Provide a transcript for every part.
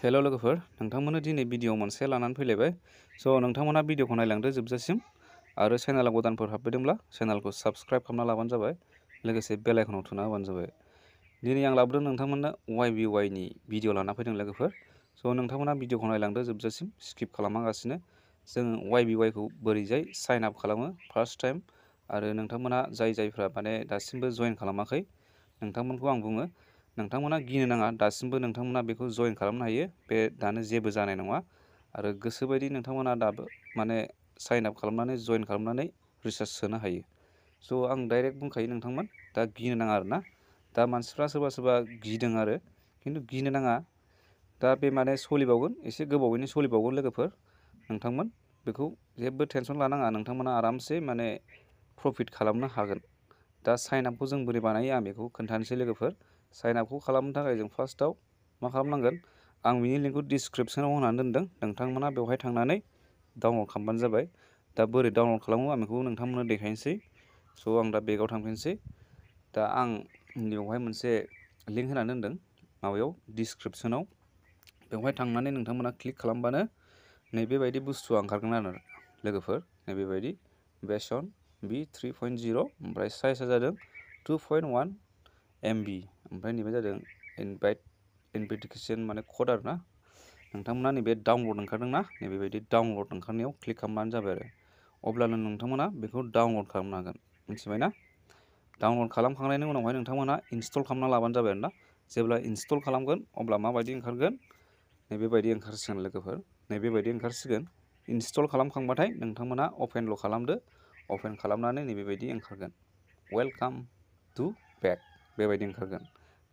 हेल' लोगोफोर, नोंथांमोननो दिनै भिडिअ मोनसे लानानै फैलायबाय। स' नोंथांमोना भिडिअखौ नायलांदो जोबजासिम आरो चेनेलाव गोदानफोर हाबफैदोंब्ला चेनेलखौ साबस्क्राइब खालामना लाबानो जाबाय, लोगोसे बेल आइकनाव थुना होबानो जाबाय। दिनै आं लाबोदों नोंथांमोननो YBYनि भिडिअ लाना फैदों लोगोफोर। स' नोंथांमोना भिडिअखौ नायलांदो जोबजासिम, स्किप खालामालासिनो। जों YBYखौ बोरैजाय साइन आप खालामो फार्स्ट टाइम, आरो नोंथांमोना जायफ्रा माने दासिमबो जइन खालामाखै, नोंथांमोनखौ आं बुङो नोंथांमोना गिनो नाङा, दासिमबो नोंथांमोना बेखौ जइन खालामनो हायो। बे दानो जेबो जानाय नङा, आरो गोसोबायदि नोंथांमोना दाबो माने साइन आप खालामनानै जइन खालामनानै रिसार्च सोनो हायो। स' आं डाइरेक्ट बुंखायो नोंथांमोन, दा गिनो नाङा आरोना। दा मानसिफ्रा सोरबा सोरबा गिदों आरो, खिन्थु गिनो नाङा। दा बे माने सोलिबावगोन, एसे गोबावैनो सोलिबावगोन लोगोफोर। नोंथांमोन बेखौ जेबो टेनसन लानाङा, नोंथांमोना आरामसे माने प्रफिट खालामनो हागोन। दा साइन आपखौ जों बोरै बानायो आं बेखौ खोन्थानोसै लोगोफोर। साइन आपखौ खालामनो थाखाय जों फार्स्टआव मा खालामनांगोन, आं बिनि लिंकखौ डिसक्रिपसनाव होनानै दोनदों, नोंथांमोना बेवहाय थांनानै डाउनलड खालामबानो जाबाय। दा बोरै डाउनलड खालामो आं बेखौ नोंथांमोननो देखायनोसै। स' आं दा बेगाव थांफिनसै। दा आं बेवहाय मोनसे लिंक होनानै दोनदों माबायाव डिसक्रिपसनाव, बेवहाय थांनानै नोंथांमोना क्लिक खालामबानो नैबेबायदि बुस्थुआ ओंखारगोन आरो लोगोफोर। नैबेबायदि बेसन V3.0, ओमफ्राय साइजआ जादों 2.1 MB, ओमफ्राय नैबे जादों इनभाइटेसन माने कड आरो ना। नोंथांमोना नैबे डाउनलड ओंखारदों ना, नैबेबायदि डाउनलड ओंखारनायाव क्लिक खालामबानो जाबाय आरो। अब्लानो नोंथांमोना बेखौ डाउनलड खालामनो हागोन, मिथिबाय ना? डाउनलड खालामखांनायनि उनावहाय नोंथांमोना इनस्टल खालामना लाबानो जाबाय आरोना। जेब्ला इनस्टल खालामगोन अब्ला माबायदि ओंखारगोन, नैबेबायदि ओंखारसिगोन लोगोफोर, नैबेबायदि ओंखारसिगोन। इनस्टल खालामखांबाथाय नोंथांमोना अपेनल' खालामदो, अपेन खालामनानै नैबेबायदि ओंखारगोन, वेलकाम टु बेक, बेबायदि ओंखारगोन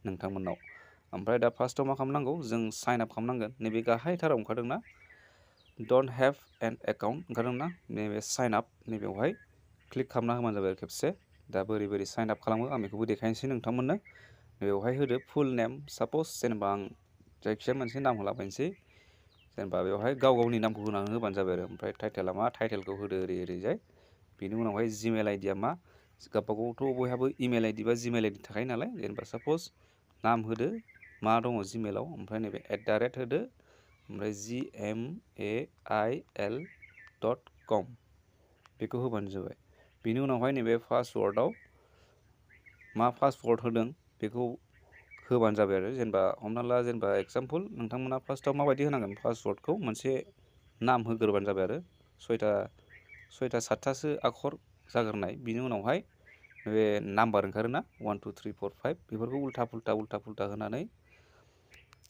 नोंथांमोननाव। ओमफ्राय दा फार्स्टआव मा खालामनांगौ, जों साइन आप खालामनांगोन। नैबे गाहायथाराव ओंखारदोंना, डन्ट हेभ एन एकाउन्ट ओंखारदोंना, नैबे साइन आप, नैबेवहाय क्लिक खालामना होबानो जाबाय खेबसे। दा बोरै बोरै साइन आप खालामो आं बेखौबो देखायनोसै नोंथांमोननो। बेवहाय होदो फुल नेम, साप'ज जेनेबा आं जायखिजाया मोनसे नाम होलाबायनोसै। जेनेबा बेवहाय गाव गावनि नामखौ होनानै होबानो जाबाय आरो। ओमफ्राय टाइटेला मा, टाइटेलखौ होदो ओरैजाय। बेनि उनावहाय जिमेल आइडिया मा, गावबागावथ' बयहाबो इमेल आइडि बा जिमेल आइडि थाखायो नालाय। जेनेबा साप'ज नाम होदो मा दङ जिमेलाव, ओमफ्राय नैबे @ होदो, ओमफ्राय gmail.com, बेखौ होबानो जाबाय। बेनि उनावहाय नैबे पासवार्डआव मा पासवार्ड होदों बेखौ होबानो जाबाय आरो। जेनेबा हमना ला, जेनेबा एगजामपोल नोंथांमोना फार्स्टआव माबायदि होनांगोन, पासवार्डखौ मोनसे नाम होग्रोबानो जाबाय आरो। सयथा सातथासो आखर जाग्रोनाय। बिनि उनावहाय बे नाम्बार ओंखारोना 1 2 3 4 5, बेफोरखौ उल्था पुल्था होनानै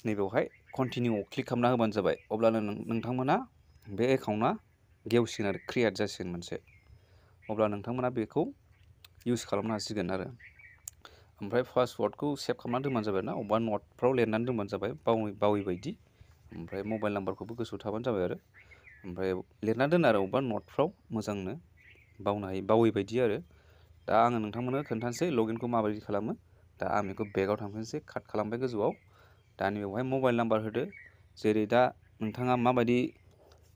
नैबेवहाय कन्टिनिउआव क्लिक खालामना होबानो जाबाय। अब्लानो नोंथांमोना बे एकाउन्टआ गेवसिगोन आरो, क्रियेट जासिगोन मोनसे। अब्ला नोंथांमोना बेखौ इउस खालामनो हासिगोन आरो। ओमफ्राय पासवार्डखौ सेभ खालामनानै दोनबानो जाबाय ना, अबेबा नटफ्राव लिरनानै दोनबानो जाबाय, बावै बायदि। ओमफ्राय मबाइल नाम्बारखौबो गोसोआव थाबानो जाबाय आरो। ओमफ्राय लिरना दोन आरो अबेबा नटफ्राव मोजांनो, बावनो हायो, बावै बायदि आरो। दा आङो नोंथांमोननो खोन्थानोसै लगिनखौ माबायदि खालामो। दा आं बेखौ बेगाव थांफिनसै, काट खालामबाय गोजौआव। दा नैबेवहाय मबाइल नाम्बार होदो, जेरै दा नोंथाङा माबायदि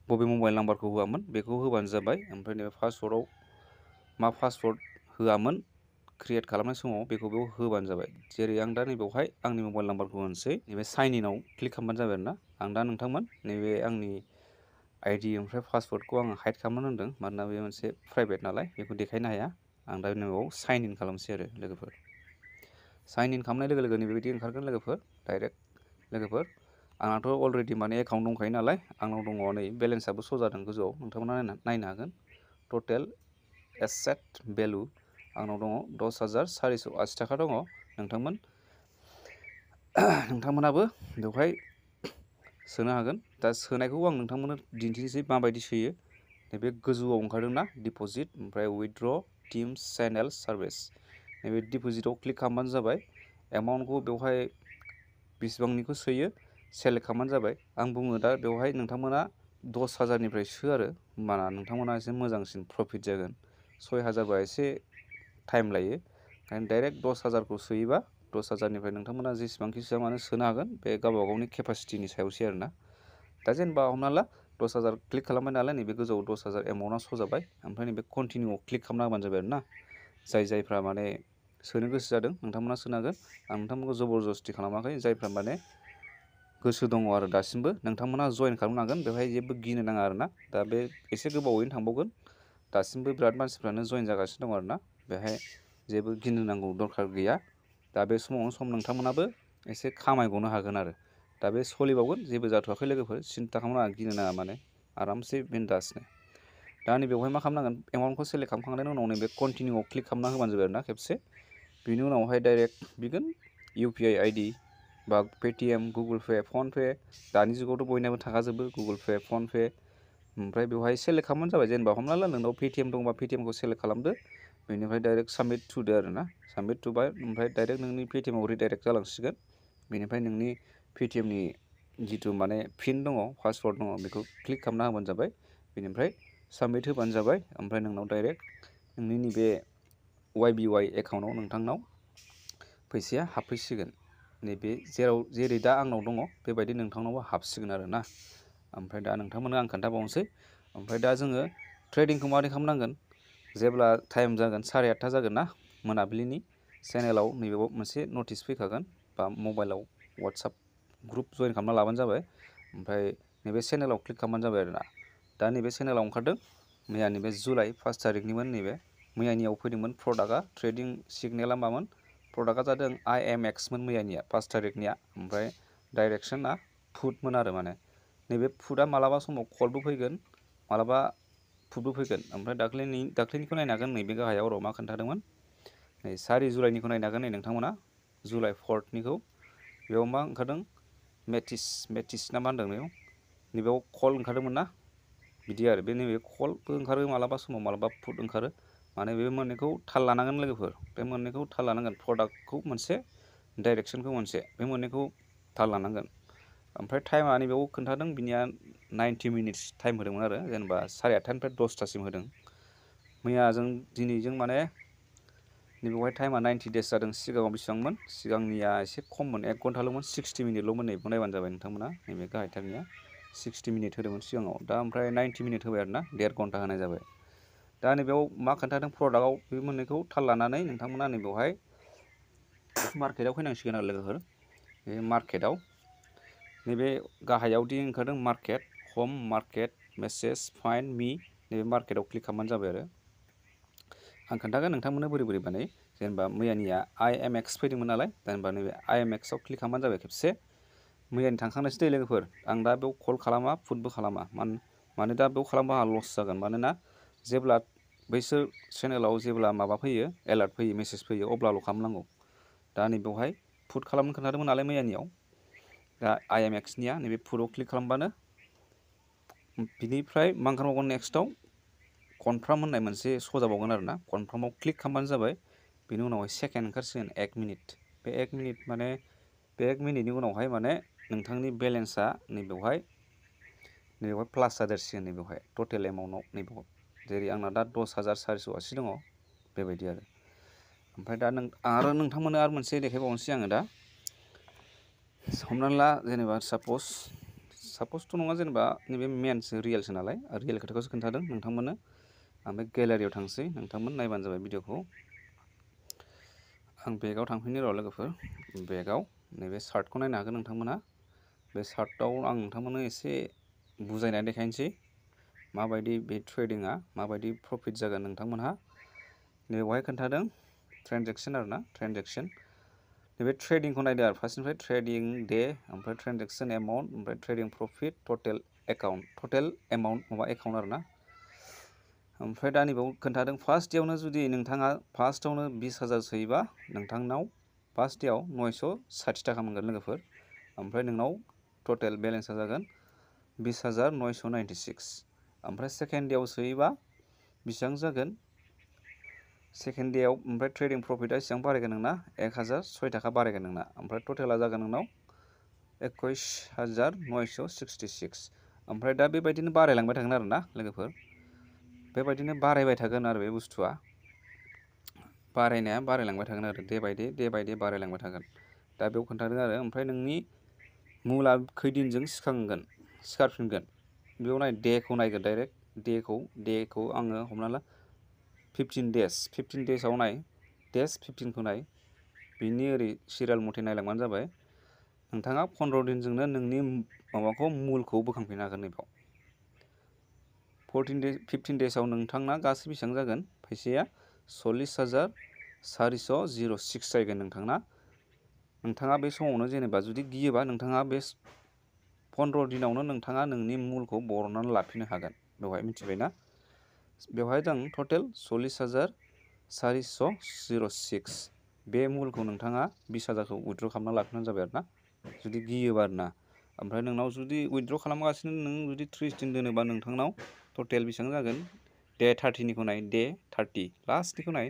बबे मबाइल नाम्बारखौ होआमोन बेखौ होबानो जाबाय। ओमफ्राय नैबे पासवार्डआव मा पासवार्ड होआमोन क्रियेट खालामनाय समाव, बेखौ बेयाव होबानो जाबाय। जेरै आं दा नैबेवहाय आंनि मबाइल नाम्बारखौ होनोसै, नैबे साइन इनआव क्लिक खालामबानो जाबाय आरोना। आं दा नोंथांमोन नैबे आंनि आइडि ओमफ्राय पासवार्डखौ आङो हाइड खालामनानै दोनदों, मानोना बे मोनसे प्राइभेट नालाय, बेखौ देखायनो हाया। आं दा नैबेयाव साइन इन खालामसै आरो लोगोफोर। साइन इन खालामनाय लोगो लोगो बेबायदि ओंखारगोन लोगोफोर, डाइरेक्ट लोगोफोर। आंनाथ' अलरेडि माने एकाउन्ट दंखायो नालाय, आंनाव दङ नै बेलेन्सआबो शो जादों गोजौआव, नोंथांमोना नायनो हागोन। टटेल एसेट भेलु आंनाव दङ 10,480 थाखा दङ। नोंथांमोनाबो बेवहाय सोनो हागोन। दा सोनायखौ आं नोंथांमोननो दिन्थिनोसै माबायदि सोयो। नैबे गोजौआव ओंखारदोंना डिप'जिट, ओमफ्राय उइथड्र टिम्स चेनेल सार्भिस, नैबे डिप'जिटआव क्लिक खालामबानो जाबाय। एमाउन्टखौ बेवहाय बेसेबांनिखौ सोयो सेलेक्ट खालामबानो जाबाय। आं बुङो दा बेवहाय नोंथांमोना 10,000निफ्राय सो आरो, होमबाना नोंथांमोना एसे मोजांसिन प्रफिट जागोन। 6,000बा एसे टाइम लायो, ओंखायनो डाइरेक्ट 10,000खौ सोयोबा 10,000निफ्राय नोंथांमोना जेसेबांखि सोआ मानो सोनो हागोन। बे गावबा गावनि केपासिटिनि सायावसो आरोना। दा जेनेबा हमना ला 10,000 क्लिक खालामबाय नालाय, नैबे गोजौआव 10,000 एमाउन्टआ श' जाबाय। ओमफ्राय नैबे कन्टिनिउआव क्लिक खालामना होबानो जाबाय आरोना। जायफ्रा माने सोनो गोसो जादों नोंथांमोना सोनो हागोन। आं नोंथांमोनखौ जबरदस्ति खालामाखै, जायफ्रा माने गोसो दङ आरो दासिमबो नोंथांमोना जइन खालामनो हागोन, बेवहाय जेबो गिनो नाङा आरोना। दा बे एसे गोबावैनो थांबावगोन, दासिमबो बिराद मानसिफ्रानो जइन जागासिनो दङ आरोना। बेहाय जेबो गिनो नांगौ दरखार गैया। दा बे समावनो सम नोंथांमोनाबो एसे खामायगनो हागोन आरो। दा बे सोलिबावगोन, जेबो जाथ'वाखै लोगोफोर, सिन्था खालामनो नाङा, गिनो नाङा माने, आरामसे बिन्दासनो। दा नैबेवहाय मा खालामनांगोन, एमाउन्टखौ सेलेक्ट खालामखांनायनि उनाव नैबे कन्टिनिउआव क्लिक खालामना होबानो जाबाय आरोना खेबसे। बिनि उनावहाय डाइरेक्ट बिगोन UPI ID बा पेटिएम, गुगोल पे, फनपे, दानि जुगावथ' बयनाबो थाखाजोबो गुगोल पे, फनपे। ओमफ्राय बेवहाय सेलेक्ट खालामबानो जाबाय, जेनेबा हमना ला नोंनाव पेटिएम दंबा पेटिएमखौ सेलेक्ट खालामदो, बेनिफ्राय डाइरेक्ट साबमिट थुदो आरोना। साबमिट थुबाय, ओमफ्राय डाइरेक्ट नोंनि पेटिएमाव रिडाइरेक्ट जालांसिगोन। बेनिफ्राय नोंनि पेटिएमनि जिथु माने पिन दङ, पासवार्ड दङ, बेखौ क्लिक खालामना होबानो जाबाय। बेनिफ्राय साबमिट होबानो जाबाय, ओमफ्राय नोंनाव डाइरेक्ट नोंनि नैबे YBY एकाउन्टआव नोंथांनाव फैसाया हाबफैसिगोन। नैबे जेरै दा आंनाव दङ बेबायदि नोंथांनावबो हाबसिगोन आरोना। ओमफ्राय दा नोंथांमोननो आं खोन्थाबावनोसै। ओमफ्राय दा जोङो ट्रेडिंखौ माबोरै खालामनांगोन, जेब्ला टाइम जागोन 8:30 जागोन ना मोनाबिलिनि, चेनेलाव नैबेयाव मोनसे नटिस फैखागोन, बा मबाइलाव वाट्सएप ग्रुप जइन खालामना लाबानो जाबाय। ओमफ्राय नैबे चेनेलाव क्लिक खालामबानो जाबाय आरोना। दा नैबे चेनेलाव ओंखारदों, मैया नैबे जुलाइ 1 तारिखनिमोन। नैबे मैयानियाव फैदोंमोन प्रडाक्टआ, ट्रेडिं सिगनेला मामोन, प्रडाक्टआ जादों IMX मोन मैयानिया 1 तारिखनिया। ओमफ्राय डाइरेक्सना फुटमोन आरो माने। नैबे फुटआ मालाबा समाव कलबो फैगोन, मालाबा फुटबो फैगोन। ओमफ्राय दाख्लैनिखौ नायनो हागोन, नैबे गाहायाव र' मा खोन्थादोंमोन, नै 4 जुलाइनिखौ नायनो हागोन नै नोंथांमोना, जुलाइ 4निखौ। बेयाव मा ओंखारदों, मेटिस ना मा होनदों बेयाव, नैबेयाव कल ओंखारदोंमोन ना, बिदि आरो। बे नैबे कलबो ओंखारो मालाबा समाव, मालाबा फुट ओंखारो। माने बे मोननैखौ थाल लानांगोन लोगोफोर, बे मोननैखौ थाल लानांगोन, प्रडाक्टखौ मोनसे, डाइरेक्सनखौ मोनसे, बे मोननैखौ थाल लानांगोन। ओमफ्राय टाइमा नैबेयाव खोन्थादों, बिनिया 90 मिनिट्स टाइम होदोंमोन आरो, जेनेबा 8:30निफ्राय 10थासिम होदों। मैयाजों दिनैजों माने नैबेवहाय टाइमा 90 डेज जादों। सिगाङाव बेसेबांमोन, सिगांनिया एसे खममोन, 1 घन्टाल'मोन, 60 मिनिटल'मोन। नैबेखौ नायबानो जाबाय नोंथांमोना, नैबे गाहायथारनिया 60 मिनिट होदोंमोन सिगाङाव, दा ओमफ्राय 90 मिनिट होबाय आरोना, 1.5 घन्टा होनाय जाबाय। दा नैबेयाव मा खोन्थादों, प्रडाक्टआव बे मोननैखौ थाल लानानै नोंथांमोना नैबेवहाय मार्केटआव फैनांसिगोन आरो लोगोफोर। बे मार्केटआव नैबे गाहायावदि ओंखारदों मार्केट, हम मार्केट, मेसेज, फाइन्ड मी, नैबे मार्केटआव क्लिक खालामबानो जाबाय आरो। आं खोन्थागोन नोंथांमोननो बोरै बानायो। जेनेबा मैयानिया IMX फैदोंमोन नालाय, जेनेबा नैबे IMXआव क्लिक खालामबानो जाबाय खेबसे। मैयानि थांखांनायसो दै लोगोफोर, आं दा बेयाव कल खालामा, फुटबो खालामा, मानो दा बेयाव खालामबा आंहा लस जागोन। मानोना जेब्ला बैसोर चेनेलाव जेब्ला माबा फैयो, एलार्ट फैयो, मेसेज फैयो, अब्लाल' खालामनांगौ। दा नैबेवहाय फुट खालामनो खोन्थादोंमोन नालाय मैयानियाव, दा IMXनिया नैबे फुटआव क्लिक खालामबानो, बिनिफ्राय मा ओंखारबावगोन नेक्स्टआव, कनफार्म होननाय मोनसे सजाबावगोन आरोना। कनफार्माव क्लिक खालामबानो जाबाय। बेनि उनावहाय सेकेन्ड ओंखारसिगोन 1 मिनिट। बे 1 मिनिट माने, बे 1 मिनिटनि उनावहाय माने नोंथांनि बेलेन्सआ नैबेवहाय प्लास जादेरसिगोन, नैबेवहाय टटेल एमाउन्टआव, नैबेयाव जेरै आंना दा 10,480 दङ, बेबायदि आरो। ओमफ्राय दा नोंथांमोननो आरो मोनसे देखायबावनोसै आङो दा। हमनानै ला, जेनेबा सापसथ' नङा, जेनेबा नैबे मेनसो, रियेलसो नालाय, रियेल खोथाखौसो खोन्थादों नोंथांमोननो। ओमफ्राय गेलारियाव थांसै, नोंथांमोन नायबानो जाबाय भिडिअखौ। आं बेगाव थांफिननि र' लोगोफोर, बेगाव नैबे चार्टखौ नायनो हागोन नोंथांमोना। बे चार्टआव आं नोंथांमोननो एसे बुजायनानै देखायनोसै, माबायदि बे ट्रेडिंआ माबायदि प्रफिट जागोन नोंथांमोनहा। नैबेवहाय खोन्थादों ट्रेनजेक्सन आरोना, ट्रेनजेक्सन। नैबे ट्रेडिंखौ नायदो आरो, फार्स्टनिफ्राय ट्रेडिं डे, ओमफ्राय ट्रेनजेक्सन एमाउन्ट, ओमफ्राय ट्रेडिं प्रफिट, टटेल एकाउन्ट, टटेल एमाउन्ट माबा एकाउन्ट आरोना। ओमफ्राय दा नैबेयाव खोन्थादों, फार्स्ट डेयावनो जुदि नोंथाङा फार्स्टआवनो 20,000 सोयोबा नोंथांनाव फार्स्ट डेयाव 960 थाखा मोनगोन लोगोफोर। ओमफ्राय नोंनाव टटेल बेलेन्सआ जागोन 20,996। ओमफ्राय सेकेन्ड डेयाव सोयोबा बेसेबां जागोन, सेकेन्ड डेयाव ओमफ्राय ट्रेडिं प्रफिटआ बेसेबां बारायगोन नोंना, 1,006 थाखा बारायगोन नोंना। ओमफ्राय टटेला जागोन नोंनाव 21,966। ओमफ्राय दा बेबायदिनो बारायलांबाय थागोन आरोना लोगोफोर, बेबायदिनो बारायबाय थागोन आरो बे बुस्थुआ, बारायनाया बारायलांबाय थागोन आरो, डे बाय डे बारायलांबाय थागोन। दा बेयाव खोन्थादों आरो। ओमफ्राय नोंनि मुला खैदिनजों सिखारफिनगोन, बेयाव डेखौ नायगोन डाइरेक्ट, डेखौ आङो हमना ला 15 डेजआव नाय, डेज 15खौ नाय, बिनि ओरै सिरियाल मथे नायलांबानो जाबाय। नोंथाङा 15 दिनजोंनो नोंनि माबाखौ मुलखौ बोखांफिननो हागोन नैबाव 15 डेजआव नोंथांना गासै बेसेबां जागोन फैसाया 40,406 जागोन नोंथाङा बे समावनो जेनेबा जुदि गियोबा नोंथाङा बे 15 दिनावनो नोंथाङा नोंनि मुलखौ बरननानै लाफिननो हागोन बेवहाय मिथिबायना बेवहाय जों टटेल 40,406 बे मुलखौ नोंथाङा 20,000खौ उइथड्र खालामना लाफिनबानो जाबाय आरोना जुदि गियोबा आरोना ओमफ्राय नोंनाव जुदि उइथड्र खालामगासिनो नों जुदि 30 दिन दोनोबा नोंथांनाव टटेल बेसेबां जागोन डे 30निखौ नाय डे 30 लास्टनिखौ नाय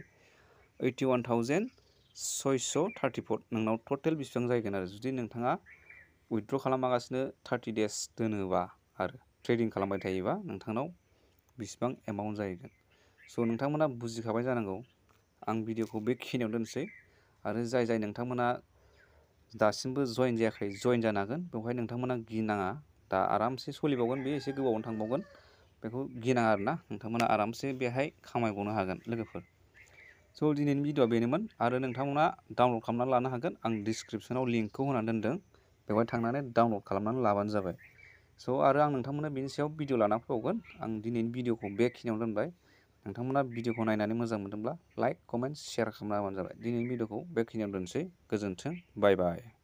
81,634 नोंनाव टटेल बेसेबां जाहैगोन आरो जुदि नोंथाङा उइथड्र खालामागासिनो 30 डेज दोनोबा आरो ट्रेडिं खालामबाय थायोबा नोंथांनाव बेसेबां एमाउन्ट जाहैगोन स' नोंथांमोना बुजिखाबाय जानांगौ आं भिडिअखौ बेखिनियाव दोनसै आरो जाय नोंथांमोना दासिमबो जয়েन जायाखै जয়েन जानो हागोन बेवहाय नोंथांमोना गिनाङा दा आरामसे सोलिबावगोन बे एसे गोबावनो थांबावगोन बेखौ गिनाङा आरोना नोंथांमोना आरामसे बेहाय खामायबावनो हागोन लोगोफोर स' दिनैनि भिडिअआ बेनोमोन आरो नोंथांमोना डाउनलड खालामनानै लानो हागोन आं डिसक्रिपसनाव लिंकखौ होनानै दोनदों बेवहाय थांनानै डाउनलड खालामनानै लाबानो जाबाय स' आरो आं नोंथांमोननो बेनि सायाव भिडिअ लाना फैबावगोन आं दिनैनि भिडिअखौ बेखिनियावनो दोनबाय नोंथांमोना भिडिअखौ नायनानै मोजां मोनदोंब्ला लाइक कमेन्ट शेयार खालामना होबानो जाबाय दिनैनि भिडिअखौ बेखिनियावनो दोनसै गोजोन्थों बाय बाय